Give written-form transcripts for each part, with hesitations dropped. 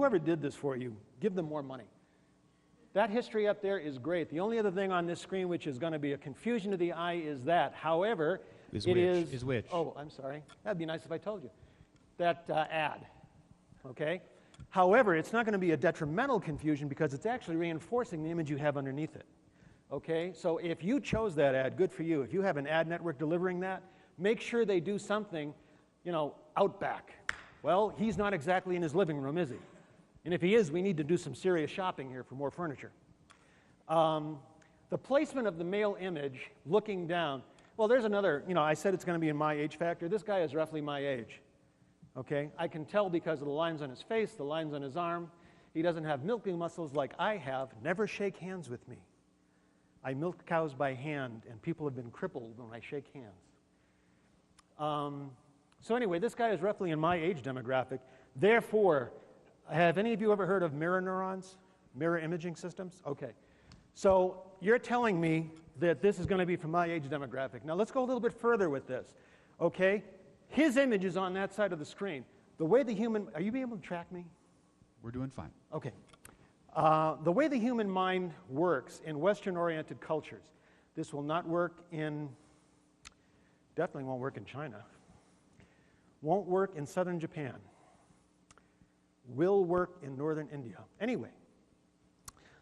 whoever did this for you, give them more money. That history up there is great. The only other thing on this screen which is going to be a confusion to the eye is that. However, Is which? Oh, I'm sorry. That'd be nice if I told you. That ad, okay? However, it's not going to be a detrimental confusion because it's actually reinforcing the image you have underneath it, okay? So if you chose that ad, good for you. If you have an ad network delivering that, make sure they do something, you know, out back. Well, he's not exactly in his living room, is he? And if he is, we need to do some serious shopping here for more furniture. The placement of the male image looking down, well, there's another, you know, I said it's going to be in my age factor. This guy is roughly my age, okay? I can tell because of the lines on his face, the lines on his arm. He doesn't have milking muscles like I have. Never shake hands with me. I milk cows by hand, and people have been crippled when I shake hands. So anyway, this guy is roughly in my age demographic. Therefore, have any of you ever heard of mirror neurons? Mirror imaging systems? Okay. So you're telling me that this is going to be from my age demographic. Now let's go a little bit further with this. Okay? His image is on that side of the screen. The way the human... Are you able to track me? We're doing fine. Okay. The way the human mind works in Western-oriented cultures, this will not work in... Definitely won't work in China. Won't work in southern Japan. Will work in northern India. Anyway,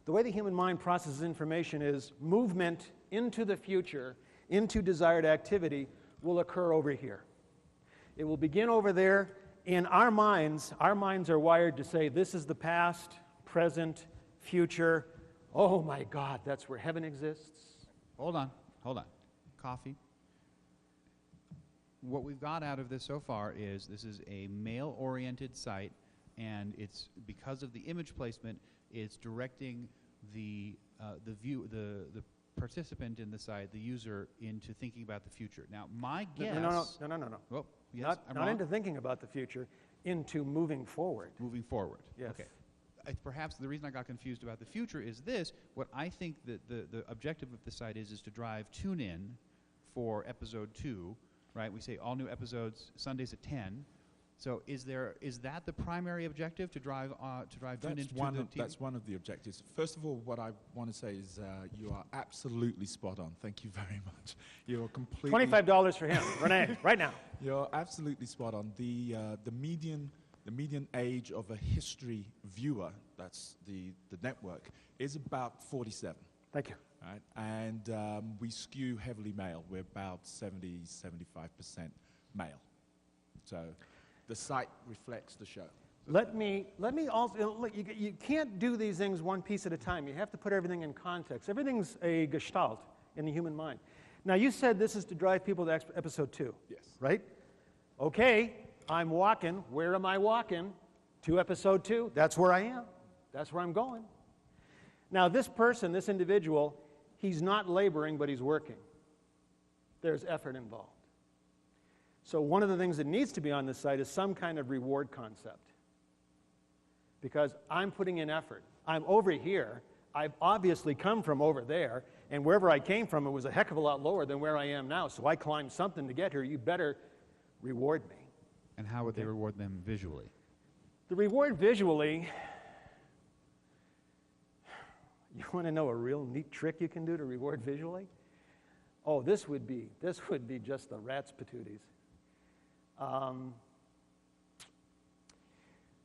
the way the human mind processes information is movement into the future, into desired activity, will occur over here. It will begin over there. In our minds are wired to say, this is the past, present, future. Oh my God, that's where heaven exists. Hold on. Coffee. What we've got out of this so far is this is a male-oriented site, and it's because of the image placement, it's directing the participant in the site, the user, into thinking about the future. Now, my guess... No. Oh, yes, not into thinking about the future, into moving forward. Moving forward. Yes. Okay. Perhaps the reason I got confused about the future is this. What I think that the objective of the site is to drive tune-in for episode 2, right? We say all new episodes Sundays at 10. So is that the primary objective, to drive tune into the TV? That's one of the objectives. First of all, what I want to say is you are absolutely spot on. Thank you very much. You're completely... $25 for him, Renee, right now. You're absolutely spot on. The median age of a history viewer, that's the network, is about 47. Thank you. Right? And we skew heavily male. We're about 70, 75% male. So the site reflects the show. Let me also, look, you can't do these things one piece at a time. You have to put everything in context. Everything's a gestalt in the human mind. Now, you said this is to drive people to episode 2. Yes. Right? Okay, I'm walking. Where am I walking? To episode 2. That's where I am. That's where I'm going. Now, this person, this individual, he's not laboring, but he's working. There's effort involved. So one of the things that needs to be on this site is some kind of reward concept. Because I'm putting in effort. I'm over here. I've obviously come from over there, and wherever I came from, it was a heck of a lot lower than where I am now. So I climbed something to get here. You better reward me. And how would they reward them visually? The reward visually, you want to know a real neat trick you can do to reward visually? Oh, this would be just the rat's patooties.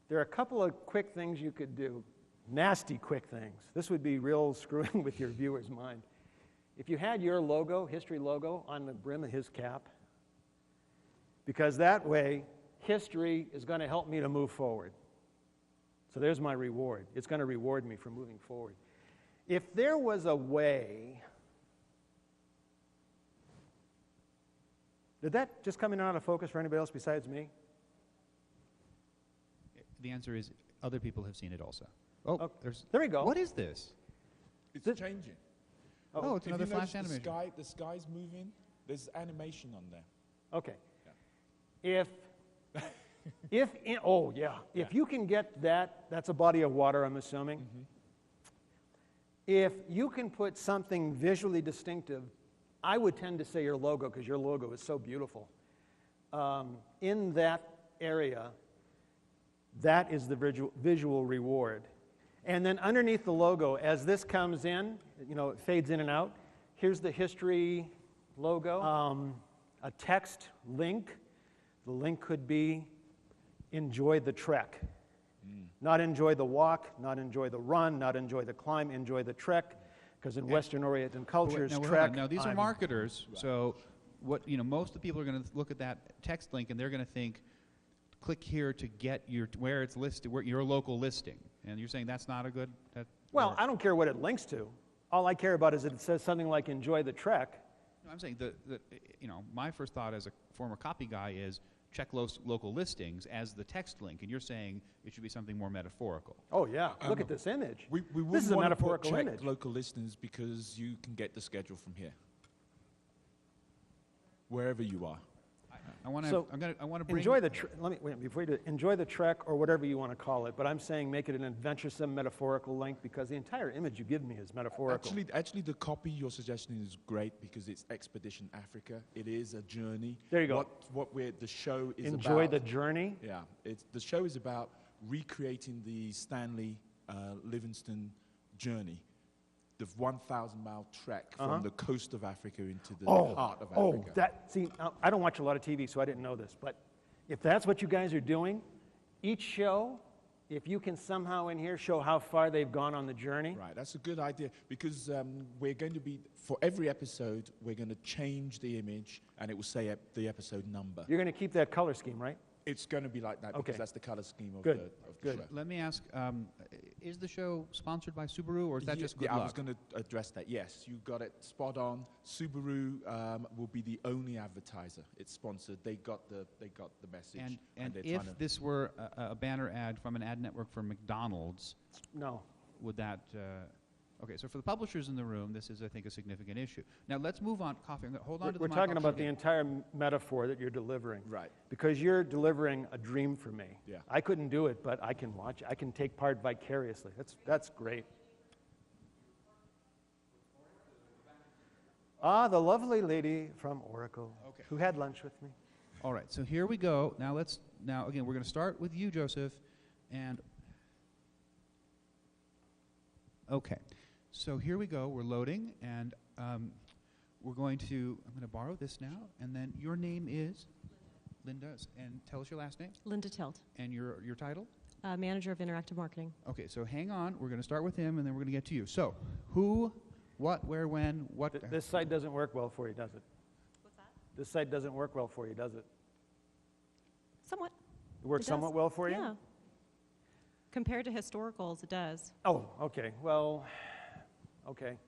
There are a couple of quick things you could do, nasty quick things. This would be real screwing with your viewer's mind. If you had your logo, history logo, on the brim of his cap, because that way, history is going to help me to move forward. So there's my reward. It's going to reward me for moving forward. If there was a way... Did that just come in and out of focus for anybody else besides me? The answer is other people have seen it also. Oh, there we go. What is this? It's changing. Oh, it's another flash animation. The sky's moving. There's animation on there. Okay. Yeah. If you can get that, that's a body of water, I'm assuming. Mm-hmm. If you can put something visually distinctive, I would tend to say your logo, because your logo is so beautiful. In that area, That is the visual reward. And then underneath the logo, as this comes in, it fades in and out. Here's the history logo, a text link. The link could be enjoy the trek. Not enjoy the walk, not enjoy the run, not enjoy the climb, enjoy the trek. Because in Western Oriented cultures, trek. Now these are marketers, so most of the people are going to look at that text link and they're going to think, click here to get where it's listed, your local listing. And you're saying that's not a good. Well, I don't care what it links to. All I care about is that it says something like enjoy the trek. No, I'm saying my first thought as a former copy guy is check local listings as the text link, and you're saying it should be something more metaphorical. Oh yeah, look at this image. We this is a metaphorical check image. Local listings because you can get the schedule from here, wherever you are. I want to bring enjoy the enjoy the trek or whatever you want to call it. But I'm saying make it an adventuresome metaphorical link because the entire image you give me is metaphorical. Actually, the copy you're suggesting is great because it's Expedition Africa. It is a journey. There you go. The show is enjoy about. The journey. Yeah, the show is about recreating the Stanley Livingstone journey. The 1,000-mile trek from the coast of Africa into the heart of Africa. I don't watch a lot of TV, so I didn't know this. But if that's what you guys are doing, each show, if you can somehow in here show how far they've gone on the journey. Right, that's a good idea because we're going to be, for every episode, we're going to change the image and it will say the episode number. You're going to keep that color scheme, right? It's going to be like that because that's the color scheme of Good. the show. Let me ask, is the show sponsored by Subaru or is that just good luck? I was going to address that. Yes, you got it spot on. Subaru will be the only advertiser. It's sponsored. They got the message. And if this were a banner ad from an ad network for McDonald's, no, would that? Okay, so for the publishers in the room, this is, I think, a significant issue. Now, let's move on. Coffee, hold on to the mic. We're talking about the entire metaphor that you're delivering. Right. Because you're delivering a dream for me. Yeah. I couldn't do it, but I can watch. I can take part vicariously. That's great. The lovely lady from Oracle who had lunch with me. All right, so here we go. Now, again, we're going to start with you, Joseph, and... Okay. So here we go. We're loading, and I'm going to borrow this now, and then your name is? Linda. And tell us your last name. Linda Tilt. And your title? Manager of Interactive Marketing. Okay, so hang on. We're going to start with him, and then we're going to get to you. So, who, what, where, when, what? This site doesn't work well for you, does it? What's that? This site doesn't work well for you, does it? Somewhat. It works somewhat well for you? Yeah. Compared to historicals, it does. Oh, okay. Well, okay.